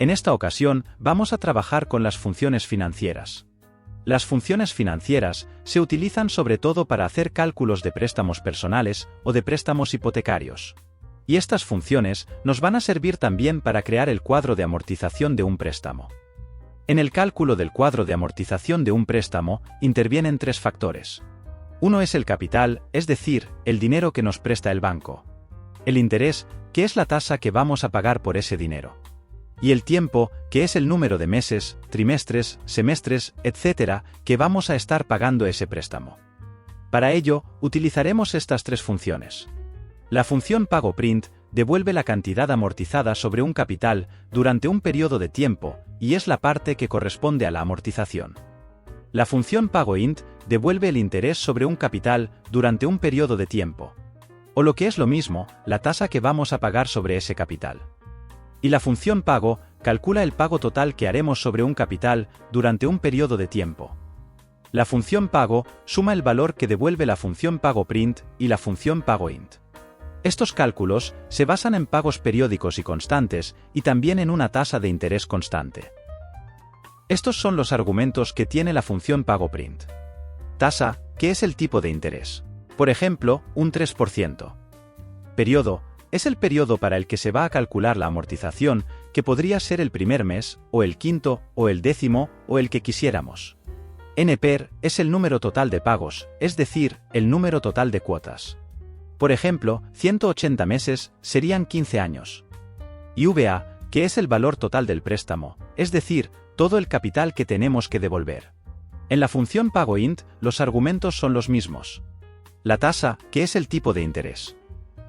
En esta ocasión vamos a trabajar con las funciones financieras. Las funciones financieras se utilizan sobre todo para hacer cálculos de préstamos personales o de préstamos hipotecarios. Y estas funciones nos van a servir también para crear el cuadro de amortización de un préstamo. En el cálculo del cuadro de amortización de un préstamo intervienen tres factores. Uno es el capital, es decir, el dinero que nos presta el banco. El interés, que es la tasa que vamos a pagar por ese dinero. Y el tiempo, que es el número de meses, trimestres, semestres, etc., que vamos a estar pagando ese préstamo. Para ello, utilizaremos estas tres funciones. La función pago print devuelve la cantidad amortizada sobre un capital durante un periodo de tiempo, y es la parte que corresponde a la amortización. La función pago int devuelve el interés sobre un capital durante un periodo de tiempo. O lo que es lo mismo, la tasa que vamos a pagar sobre ese capital. Y la función pago calcula el pago total que haremos sobre un capital durante un periodo de tiempo. La función pago suma el valor que devuelve la función pago print y la función pago int. Estos cálculos se basan en pagos periódicos y constantes y también en una tasa de interés constante. Estos son los argumentos que tiene la función pago print. Tasa, que es el tipo de interés. Por ejemplo, un 3%. Periodo, es el periodo para el que se va a calcular la amortización, que podría ser el primer mes, o el quinto, o el décimo, o el que quisiéramos. NPER es el número total de pagos, es decir, el número total de cuotas. Por ejemplo, 180 meses serían 15 años. Y VA, que es el valor total del préstamo, es decir, todo el capital que tenemos que devolver. En la función pago int, los argumentos son los mismos. La tasa, que es el tipo de interés.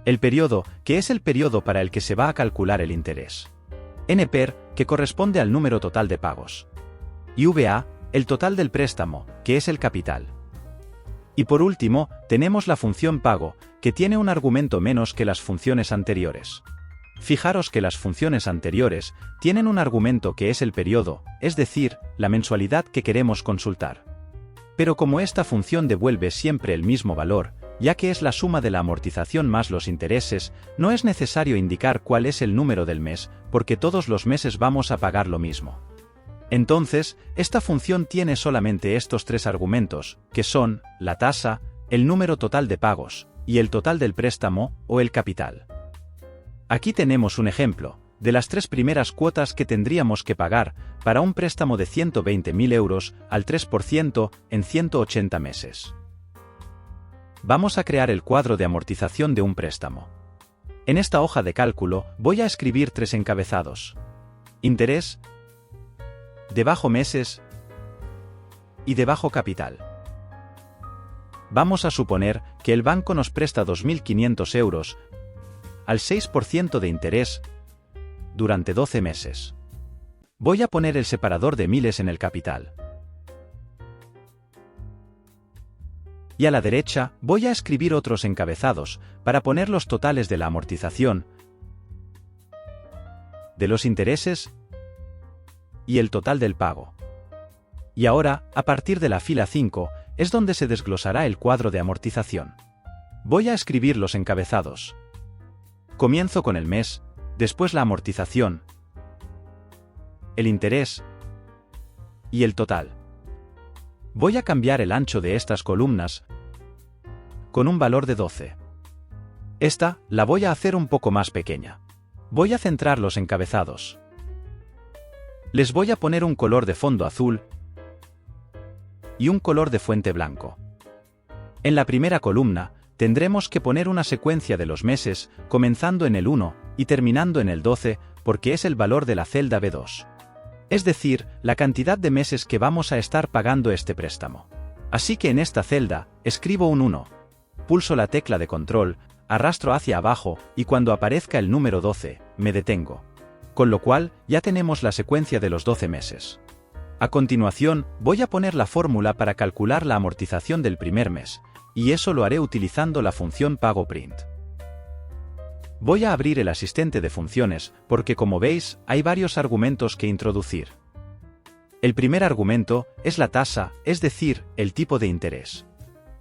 El periodo, que es el periodo para el que se va a calcular el interés. NPER, que corresponde al número total de pagos. Y VA, el total del préstamo, que es el capital. Y por último, tenemos la función pago, que tiene un argumento menos que las funciones anteriores. Fijaros que las funciones anteriores tienen un argumento que es el periodo, es decir, la mensualidad que queremos consultar. Pero como esta función devuelve siempre el mismo valor, ya que es la suma de la amortización más los intereses, no es necesario indicar cuál es el número del mes, porque todos los meses vamos a pagar lo mismo. Entonces, esta función tiene solamente estos tres argumentos, que son la tasa, el número total de pagos, y el total del préstamo, o el capital. Aquí tenemos un ejemplo de las tres primeras cuotas que tendríamos que pagar para un préstamo de 120.000 euros al 3% en 180 meses. Vamos a crear el cuadro de amortización de un préstamo. En esta hoja de cálculo voy a escribir tres encabezados. Interés, debajo meses y debajo capital. Vamos a suponer que el banco nos presta 2.500 euros al 6% de interés durante 12 meses. Voy a poner el separador de miles en el capital. Y a la derecha voy a escribir otros encabezados para poner los totales de la amortización, de los intereses y el total del pago. Y ahora, a partir de la fila 5, es donde se desglosará el cuadro de amortización. Voy a escribir los encabezados. Comienzo con el mes, después la amortización, el interés y el total. Voy a cambiar el ancho de estas columnas con un valor de 12. Esta la voy a hacer un poco más pequeña. Voy a centrar los encabezados. Les voy a poner un color de fondo azul y un color de fuente blanco. En la primera columna tendremos que poner una secuencia de los meses, comenzando en el 1 y terminando en el 12, porque es el valor de la celda B2. Es decir, la cantidad de meses que vamos a estar pagando este préstamo. Así que en esta celda, escribo un 1. Pulso la tecla de control, arrastro hacia abajo y cuando aparezca el número 12, me detengo. Con lo cual, ya tenemos la secuencia de los 12 meses. A continuación, voy a poner la fórmula para calcular la amortización del primer mes, y eso lo haré utilizando la función pago print. Voy a abrir el asistente de funciones, porque como veis, hay varios argumentos que introducir. El primer argumento es la tasa, es decir, el tipo de interés.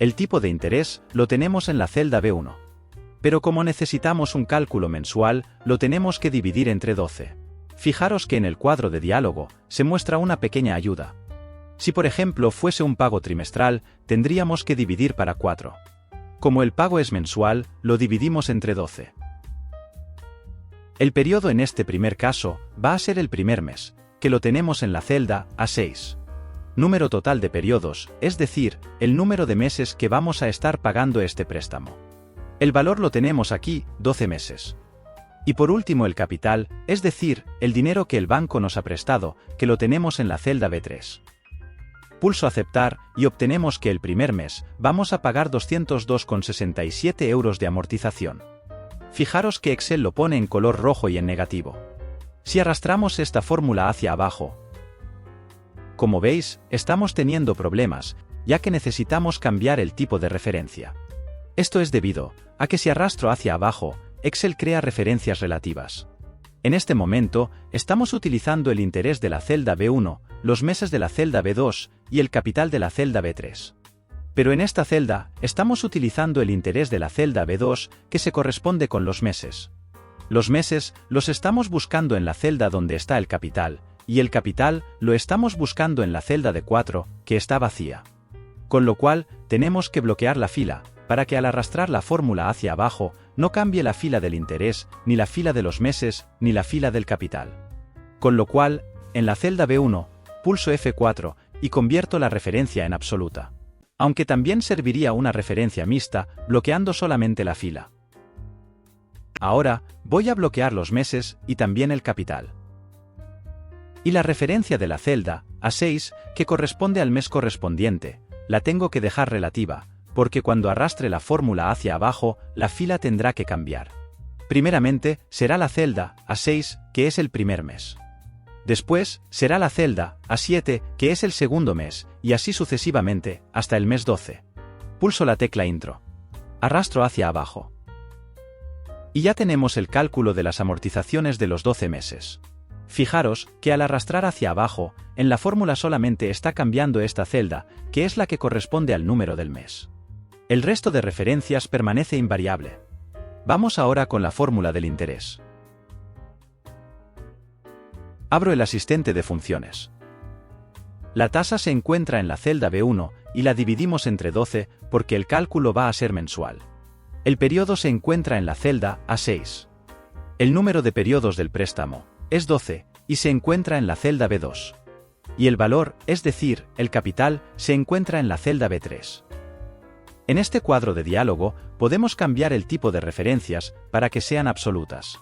El tipo de interés lo tenemos en la celda B1. Pero como necesitamos un cálculo mensual, lo tenemos que dividir entre 12. Fijaros que en el cuadro de diálogo se muestra una pequeña ayuda. Si por ejemplo fuese un pago trimestral, tendríamos que dividir para 4. Como el pago es mensual, lo dividimos entre 12. El periodo en este primer caso va a ser el primer mes, que lo tenemos en la celda A6. Número total de periodos, es decir, el número de meses que vamos a estar pagando este préstamo. El valor lo tenemos aquí, 12 meses. Y por último el capital, es decir, el dinero que el banco nos ha prestado, que lo tenemos en la celda B3. Pulso aceptar y obtenemos que el primer mes vamos a pagar 202,67 euros de amortización. Fijaros que Excel lo pone en color rojo y en negativo. Si arrastramos esta fórmula hacia abajo, como veis, estamos teniendo problemas, ya que necesitamos cambiar el tipo de referencia. Esto es debido a que si arrastro hacia abajo, Excel crea referencias relativas. En este momento, estamos utilizando el interés de la celda B1, los meses de la celda B2 y el capital de la celda B3. Pero en esta celda, estamos utilizando el interés de la celda B2, que se corresponde con los meses. Los meses los estamos buscando en la celda donde está el capital, y el capital lo estamos buscando en la celda D4, que está vacía. Con lo cual, tenemos que bloquear la fila, para que al arrastrar la fórmula hacia abajo, no cambie la fila del interés, ni la fila de los meses, ni la fila del capital. Con lo cual, en la celda B1, pulso F4 y convierto la referencia en absoluta. Aunque también serviría una referencia mixta, bloqueando solamente la fila. Ahora, voy a bloquear los meses y también el capital. Y la referencia de la celda, A6, que corresponde al mes correspondiente, la tengo que dejar relativa, porque cuando arrastre la fórmula hacia abajo, la fila tendrá que cambiar. Primeramente, será la celda A6, que es el primer mes. Después, será la celda A7, que es el segundo mes, y así sucesivamente, hasta el mes 12. Pulso la tecla Intro. Arrastro hacia abajo. Y ya tenemos el cálculo de las amortizaciones de los 12 meses. Fijaros que al arrastrar hacia abajo, en la fórmula solamente está cambiando esta celda, que es la que corresponde al número del mes. El resto de referencias permanece invariable. Vamos ahora con la fórmula del interés. Abro el asistente de funciones. La tasa se encuentra en la celda B1 y la dividimos entre 12 porque el cálculo va a ser mensual. El periodo se encuentra en la celda A6. El número de periodos del préstamo es 12 y se encuentra en la celda B2. Y el valor, es decir, el capital, se encuentra en la celda B3. En este cuadro de diálogo podemos cambiar el tipo de referencias para que sean absolutas.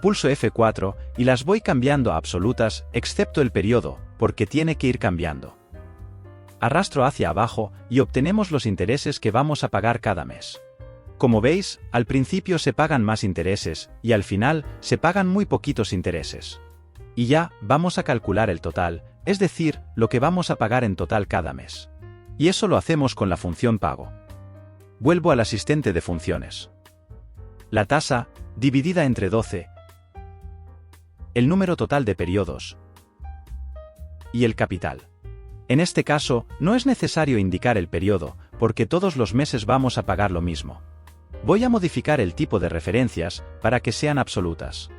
Pulso F4 y las voy cambiando a absolutas, excepto el periodo, porque tiene que ir cambiando. Arrastro hacia abajo y obtenemos los intereses que vamos a pagar cada mes. Como veis, al principio se pagan más intereses y al final se pagan muy poquitos intereses. Y ya vamos a calcular el total, es decir, lo que vamos a pagar en total cada mes. Y eso lo hacemos con la función pago. Vuelvo al asistente de funciones. La tasa, dividida entre 12, el número total de periodos y el capital. En este caso, no es necesario indicar el periodo, porque todos los meses vamos a pagar lo mismo. Voy a modificar el tipo de referencias para que sean absolutas.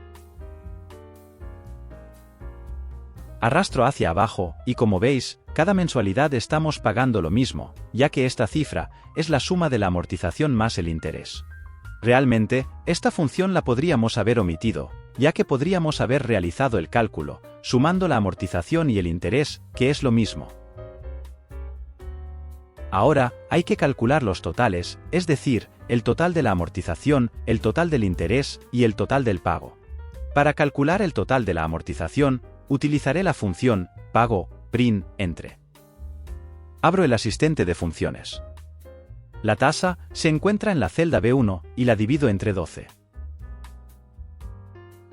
Arrastro hacia abajo y como veis, cada mensualidad estamos pagando lo mismo, ya que esta cifra es la suma de la amortización más el interés. Realmente, esta función la podríamos haber omitido, ya que podríamos haber realizado el cálculo, sumando la amortización y el interés, que es lo mismo. Ahora, hay que calcular los totales, es decir, el total de la amortización, el total del interés y el total del pago. Para calcular el total de la amortización, utilizaré la función pago print entre. Abro el asistente de funciones. La tasa se encuentra en la celda B1 y la divido entre 12.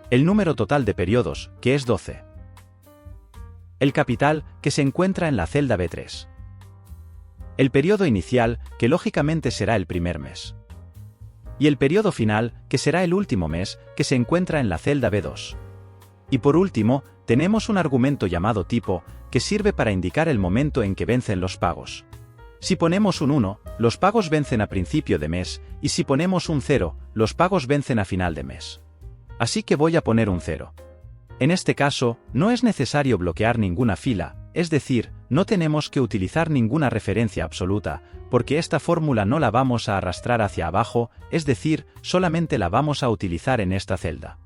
El número total de periodos, que es 12. El capital, que se encuentra en la celda B3. El periodo inicial, que lógicamente será el primer mes. Y el periodo final, que será el último mes, que se encuentra en la celda B2. Y por último, tenemos un argumento llamado tipo, que sirve para indicar el momento en que vencen los pagos. Si ponemos un 1, los pagos vencen a principio de mes, y si ponemos un 0, los pagos vencen a final de mes. Así que voy a poner un 0. En este caso, no es necesario bloquear ninguna fila, es decir, no tenemos que utilizar ninguna referencia absoluta, porque esta fórmula no la vamos a arrastrar hacia abajo, es decir, solamente la vamos a utilizar en esta celda.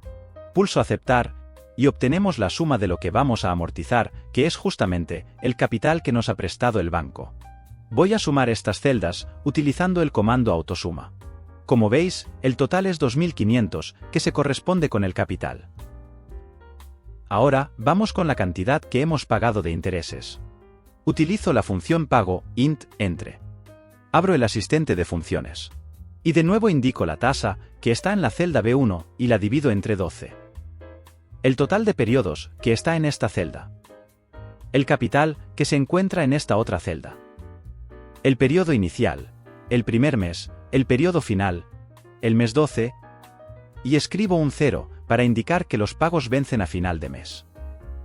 Pulso aceptar, y obtenemos la suma de lo que vamos a amortizar, que es justamente el capital que nos ha prestado el banco. Voy a sumar estas celdas utilizando el comando autosuma. Como veis, el total es 2.500, que se corresponde con el capital. Ahora, vamos con la cantidad que hemos pagado de intereses. Utilizo la función pago, int, entre. Abro el asistente de funciones. Y de nuevo indico la tasa, que está en la celda B1, y la divido entre 12. El total de periodos, que está en esta celda. El capital, que se encuentra en esta otra celda. El periodo inicial, el primer mes, el periodo final, el mes 12, y escribo un 0, para indicar que los pagos vencen a final de mes.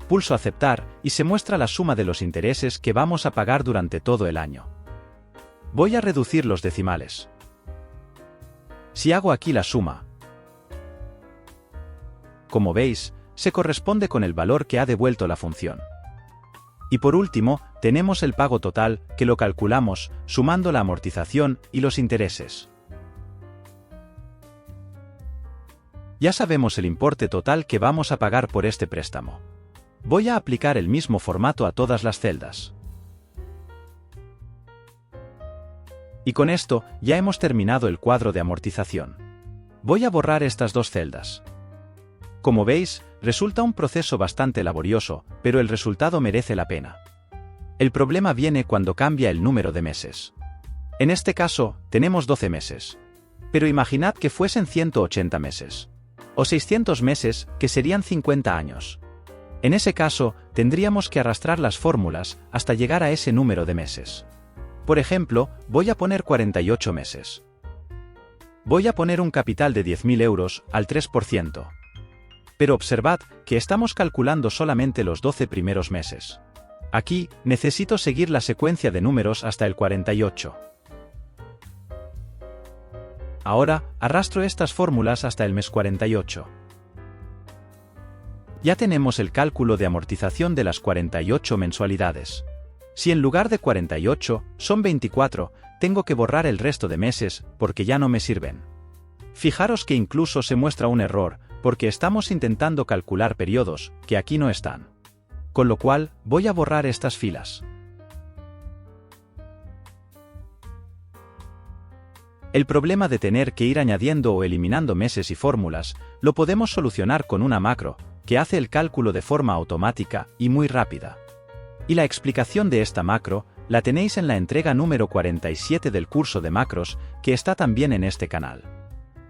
Pulso aceptar, y se muestra la suma de los intereses que vamos a pagar durante todo el año. Voy a reducir los decimales. Si hago aquí la suma, como veis, se corresponde con el valor que ha devuelto la función. Y por último, tenemos el pago total, que lo calculamos, sumando la amortización y los intereses. Ya sabemos el importe total que vamos a pagar por este préstamo. Voy a aplicar el mismo formato a todas las celdas. Y con esto, ya hemos terminado el cuadro de amortización. Voy a borrar estas dos celdas. Como veis, resulta un proceso bastante laborioso, pero el resultado merece la pena. El problema viene cuando cambia el número de meses. En este caso, tenemos 12 meses. Pero imaginad que fuesen 180 meses. O 600 meses, que serían 50 años. En ese caso, tendríamos que arrastrar las fórmulas hasta llegar a ese número de meses. Por ejemplo, voy a poner 48 meses. Voy a poner un capital de 10.000 euros al 3%. Pero observad que estamos calculando solamente los 12 primeros meses. Aquí, necesito seguir la secuencia de números hasta el 48. Ahora, arrastro estas fórmulas hasta el mes 48. Ya tenemos el cálculo de amortización de las 48 mensualidades. Si en lugar de 48, son 24, tengo que borrar el resto de meses, porque ya no me sirven. Fijaros que incluso se muestra un error, porque estamos intentando calcular periodos, que aquí no están. Con lo cual, voy a borrar estas filas. El problema de tener que ir añadiendo o eliminando meses y fórmulas, lo podemos solucionar con una macro, que hace el cálculo de forma automática y muy rápida. Y la explicación de esta macro, la tenéis en la entrega número 47 del curso de macros, que está también en este canal.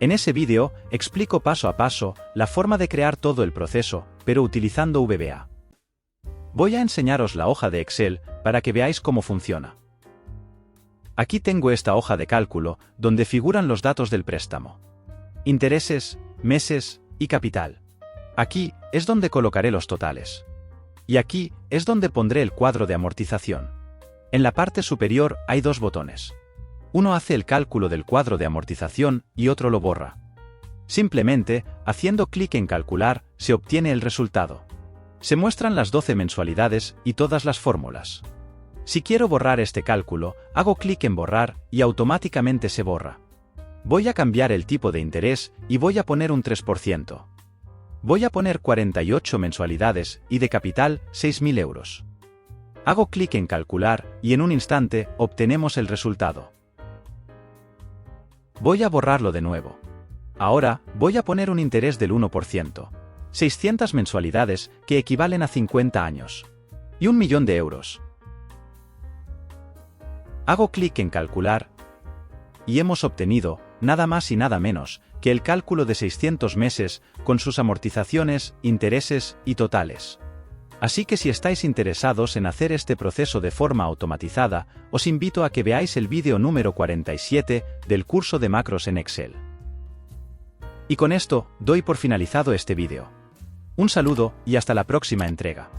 En ese vídeo, explico paso a paso la forma de crear todo el proceso, pero utilizando VBA. Voy a enseñaros la hoja de Excel, para que veáis cómo funciona. Aquí tengo esta hoja de cálculo, donde figuran los datos del préstamo. Intereses, meses y capital. Aquí es donde colocaré los totales. Y aquí es donde pondré el cuadro de amortización. En la parte superior hay dos botones. Uno hace el cálculo del cuadro de amortización y otro lo borra. Simplemente, haciendo clic en calcular, se obtiene el resultado. Se muestran las 12 mensualidades y todas las fórmulas. Si quiero borrar este cálculo, hago clic en borrar y automáticamente se borra. Voy a cambiar el tipo de interés y voy a poner un 3%. Voy a poner 48 mensualidades y de capital 6.000 euros. Hago clic en calcular y en un instante obtenemos el resultado. Voy a borrarlo de nuevo. Ahora voy a poner un interés del 1%. 600 mensualidades que equivalen a 50 años. Y 1.000.000 de euros. Hago clic en calcular y hemos obtenido, nada más y nada menos, que el cálculo de 600 meses con sus amortizaciones, intereses y totales. Así que si estáis interesados en hacer este proceso de forma automatizada, os invito a que veáis el vídeo número 47 del curso de macros en Excel. Y con esto, doy por finalizado este vídeo. Un saludo y hasta la próxima entrega.